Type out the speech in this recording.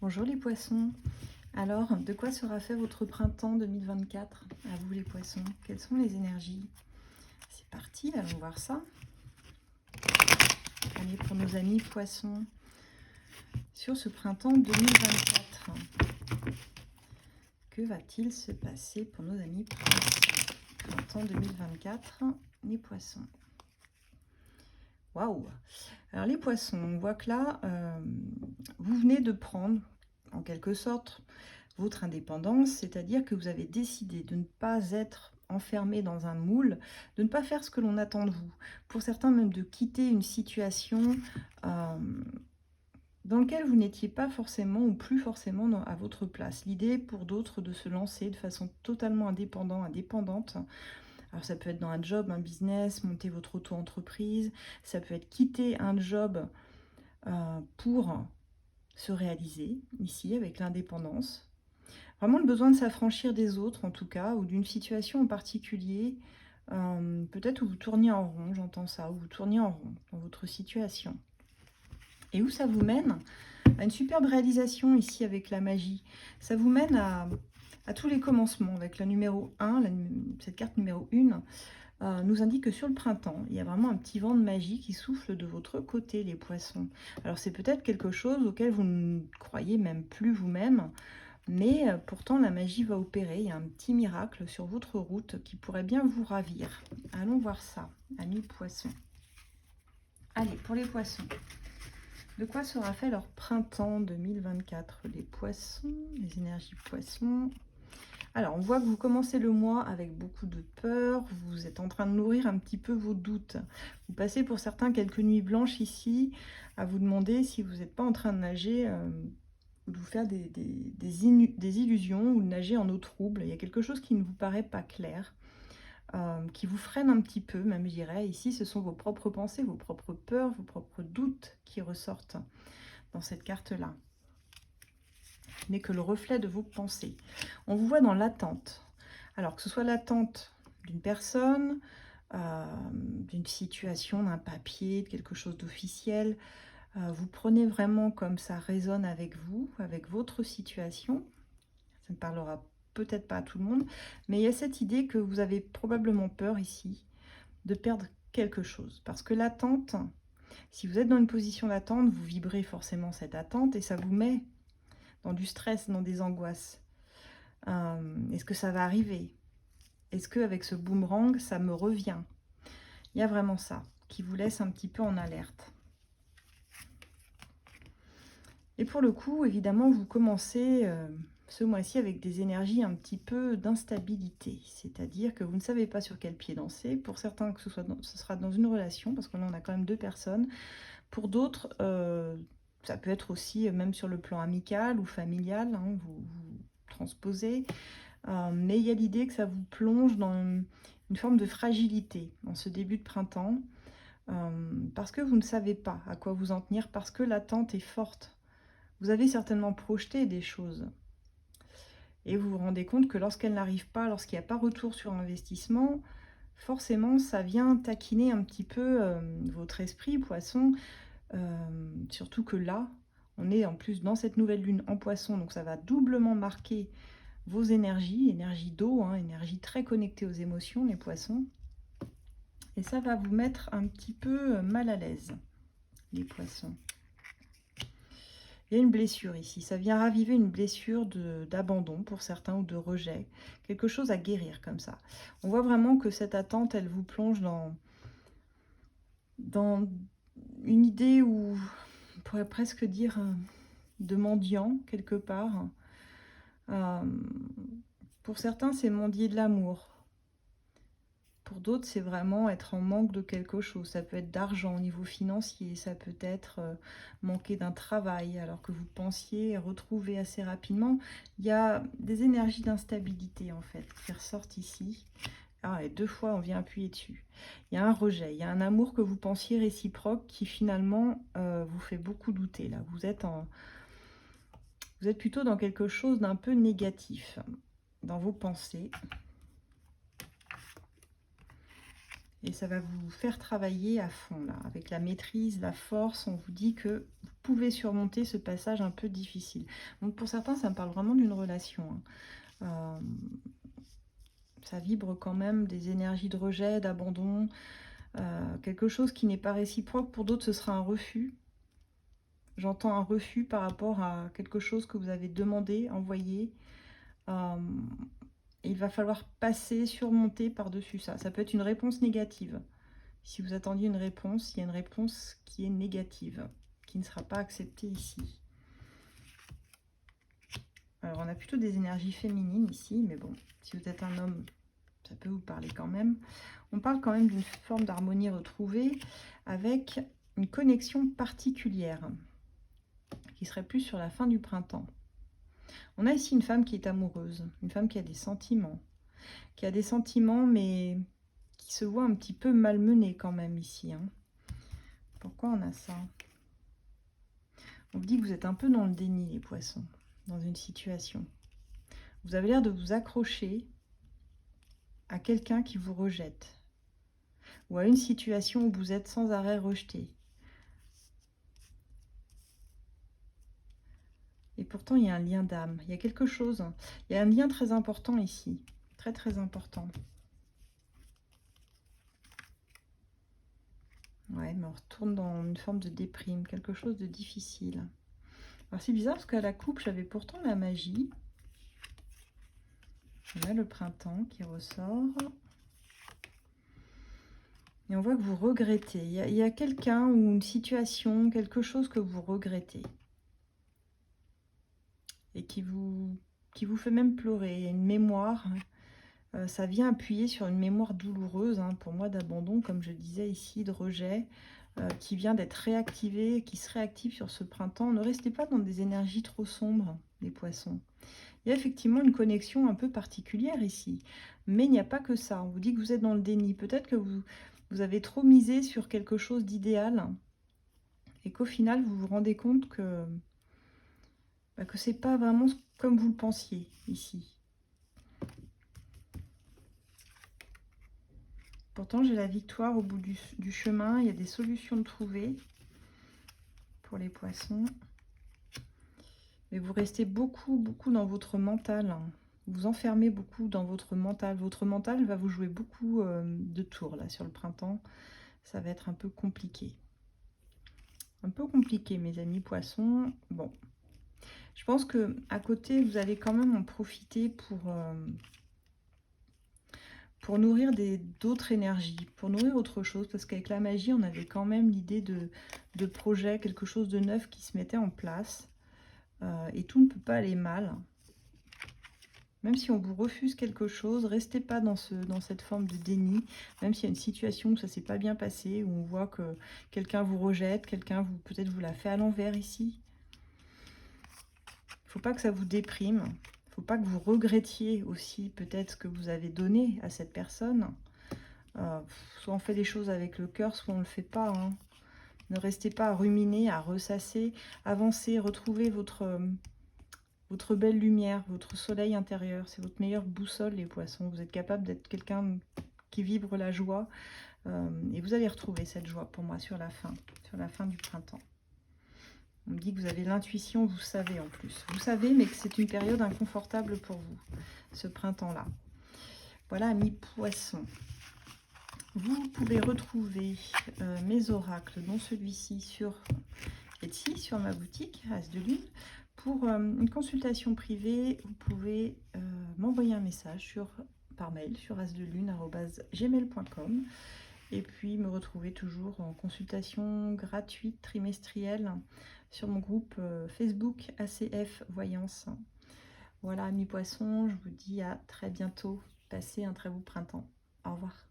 Bonjour les poissons. Alors, de quoi sera fait votre printemps 2024? À vous les poissons, quelles sont les énergies? C'est parti, allons voir ça. Allez, pour nos amis poissons, sur ce printemps 2024, que va-t-il se passer pour nos amis poissons? Printemps 2024, les poissons. Waouh! Alors les poissons, on voit que là, vous venez de prendre, en quelque sorte, votre indépendance, c'est-à-dire que vous avez décidé de ne pas être enfermé dans un moule, de ne pas faire ce que l'on attend de vous. Pour certains, même de quitter une situation dans laquelle vous n'étiez pas forcément ou plus forcément à votre place. L'idée pour d'autres de se lancer de façon totalement indépendante. Alors ça peut être dans un job, un business, monter votre auto-entreprise, ça peut être quitter un job pour se réaliser, ici, avec l'indépendance. Vraiment le besoin de s'affranchir des autres, en tout cas, ou d'une situation en particulier, peut-être où vous tourniez en rond, j'entends ça, où vous tourniez en rond dans votre situation. Et où ça vous mène? À une superbe réalisation ici avec la magie. Ça vous mène à tous les commencements avec la numéro 1, cette carte numéro 1. Nous indique que sur le printemps, il y a vraiment un petit vent de magie qui souffle de votre côté, les poissons. Alors c'est peut-être quelque chose auquel vous ne croyez même plus vous-même, mais pourtant la magie va opérer. Il y a un petit miracle sur votre route qui pourrait bien vous ravir. Allons voir ça, amis poissons. Allez, pour les poissons, de quoi sera fait leur printemps 2024? Les poissons, les énergies poissons. Alors, on voit que vous commencez le mois avec beaucoup de peur, vous êtes en train de nourrir un petit peu vos doutes. Vous passez pour certains quelques nuits blanches ici, à vous demander si vous n'êtes pas en train de nager ou de vous faire des illusions ou de nager en eau trouble. Il y a quelque chose qui ne vous paraît pas clair, qui vous freine un petit peu, même je dirais. Ici, ce sont vos propres pensées, vos propres peurs, vos propres doutes qui ressortent dans cette carte-là. N'est que le reflet de vos pensées. On vous voit dans l'attente. Alors que ce soit l'attente d'une personne, d'une situation, d'un papier, de quelque chose d'officiel, vous prenez vraiment comme ça résonne avec vous, avec votre situation. Ça ne parlera peut-être pas à tout le monde, mais il y a cette idée que vous avez probablement peur ici de perdre quelque chose. Parce que l'attente, si vous êtes dans une position d'attente, vous vibrez forcément cette attente et ça vous met dans du stress, dans des angoisses. Est-ce que ça va arriver? Est-ce qu'avec ce boomerang, ça me revient? Il y a vraiment ça qui vous laisse un petit peu en alerte. Et pour le coup, évidemment, vous commencez ce mois-ci avec des énergies un petit peu d'instabilité. C'est-à-dire que vous ne savez pas sur quel pied danser. Pour certains, que ce sera dans une relation, parce qu'on en a quand même deux personnes. Pour d'autres, ça peut être aussi même sur le plan amical ou familial, hein, vous transposez. Mais il y a l'idée que ça vous plonge dans une forme de fragilité en ce début de printemps, parce que vous ne savez pas à quoi vous en tenir, parce que l'attente est forte. Vous avez certainement projeté des choses et vous vous rendez compte que lorsqu'elles n'arrivent pas, lorsqu'il n'y a pas retour sur investissement, forcément ça vient taquiner un petit peu votre esprit, poisson, surtout que là, on est en plus dans cette nouvelle lune en poisson, donc ça va doublement marquer vos énergies, énergie d'eau, hein, énergie très connectée aux émotions, les poissons. Et ça va vous mettre un petit peu mal à l'aise, les poissons. Il y a une blessure ici, ça vient raviver une blessure d'abandon pour certains ou de rejet, quelque chose à guérir comme ça. On voit vraiment que cette attente, elle vous plonge dans une idée où, on pourrait presque dire, de mendiant quelque part. Pour certains, c'est mendier de l'amour. Pour d'autres, c'est vraiment être en manque de quelque chose. Ça peut être d'argent au niveau financier, ça peut être manquer d'un travail alors que vous pensiez retrouver assez rapidement. Il y a des énergies d'instabilité en fait qui ressortent ici. Ah, et deux fois, on vient appuyer dessus. Il y a un rejet, il y a un amour que vous pensiez réciproque qui finalement vous fait beaucoup douter. Là, vous êtes plutôt dans quelque chose d'un peu négatif dans vos pensées. Et ça va vous faire travailler à fond, là, avec la maîtrise, la force. On vous dit que vous pouvez surmonter ce passage un peu difficile. Donc pour certains, ça me parle vraiment d'une relation, hein. Ça vibre quand même des énergies de rejet, d'abandon, quelque chose qui n'est pas réciproque. Pour d'autres, ce sera un refus. J'entends un refus par rapport à quelque chose que vous avez demandé, envoyé. Et il va falloir passer, surmonter par-dessus ça. Ça peut être une réponse négative. Si vous attendiez une réponse, il y a une réponse qui est négative, qui ne sera pas acceptée ici. Alors, on a plutôt des énergies féminines ici, mais bon, si vous êtes un homme, ça peut vous parler quand même. On parle quand même d'une forme d'harmonie retrouvée avec une connexion particulière qui serait plus sur la fin du printemps. On a ici une femme qui est amoureuse, une femme qui a des sentiments, mais qui se voit un petit peu malmenée quand même ici, hein. Pourquoi on a ça? On vous dit que vous êtes un peu dans le déni, les poissons, dans une situation. Vous avez l'air de vous accrocher à quelqu'un qui vous rejette, ou à une situation où vous êtes sans arrêt rejeté. Et pourtant, il y a un lien d'âme, il y a quelque chose, il y a un lien très important ici, très très important. Ouais, mais on retourne dans une forme de déprime, quelque chose de difficile. Alors c'est bizarre parce qu'à la coupe, j'avais pourtant la magie. On a le printemps qui ressort. Et on voit que vous regrettez. Il y a quelqu'un ou une situation, quelque chose que vous regrettez. Et qui vous fait même pleurer. Il y a une mémoire. Ça vient appuyer sur une mémoire douloureuse, hein, pour moi, d'abandon, comme je disais ici, de rejet, qui vient d'être réactivée, qui se réactive sur ce printemps. Ne restez pas dans des énergies trop sombres, les poissons. Il y a effectivement une connexion un peu particulière ici. Mais il n'y a pas que ça. On vous dit que vous êtes dans le déni. Peut-être que vous avez trop misé sur quelque chose d'idéal et qu'au final, vous vous rendez compte que c'est pas vraiment comme vous le pensiez ici. Pourtant, j'ai la victoire au bout du chemin. Il y a des solutions trouvées pour les poissons. Mais vous restez beaucoup dans votre mental. Vous enfermez beaucoup dans votre mental. Votre mental va vous jouer beaucoup de tours là sur le printemps. Ça va être un peu compliqué. Un peu compliqué, mes amis poissons. Bon, je pense que à côté, vous allez quand même en profiter pour nourrir d'autres énergies, pour nourrir autre chose. Parce qu'avec la magie, on avait quand même l'idée de projet, quelque chose de neuf qui se mettait en place. Et tout ne peut pas aller mal. Même si on vous refuse quelque chose, restez pas dans cette forme de déni. Même s'il y a une situation où ça s'est pas bien passé, où on voit que quelqu'un vous rejette, quelqu'un peut-être vous l'a fait à l'envers ici. Il ne faut pas que ça vous déprime. Il ne faut pas que vous regrettiez aussi peut-être ce que vous avez donné à cette personne. Soit on fait les choses avec le cœur, soit on ne le fait pas, hein. Ne restez pas à ruminer, à ressasser. Avancez, retrouvez votre belle lumière, votre soleil intérieur. C'est votre meilleure boussole, les poissons. Vous êtes capable d'être quelqu'un qui vibre la joie. Et vous allez retrouver cette joie pour moi sur la fin du printemps. On me dit que vous avez l'intuition, vous savez en plus. Vous savez, mais que c'est une période inconfortable pour vous, ce printemps-là. Voilà, amis poissons. Vous pouvez retrouver mes oracles, dont celui-ci sur Etsy, sur ma boutique, As de Lune. Pour une consultation privée, vous pouvez m'envoyer un message par mail sur asdelune@gmail.com. Et puis me retrouver toujours en consultation gratuite trimestrielle sur mon groupe Facebook ACF Voyance. Voilà, amis poissons, je vous dis à très bientôt. Passez un très beau printemps. Au revoir.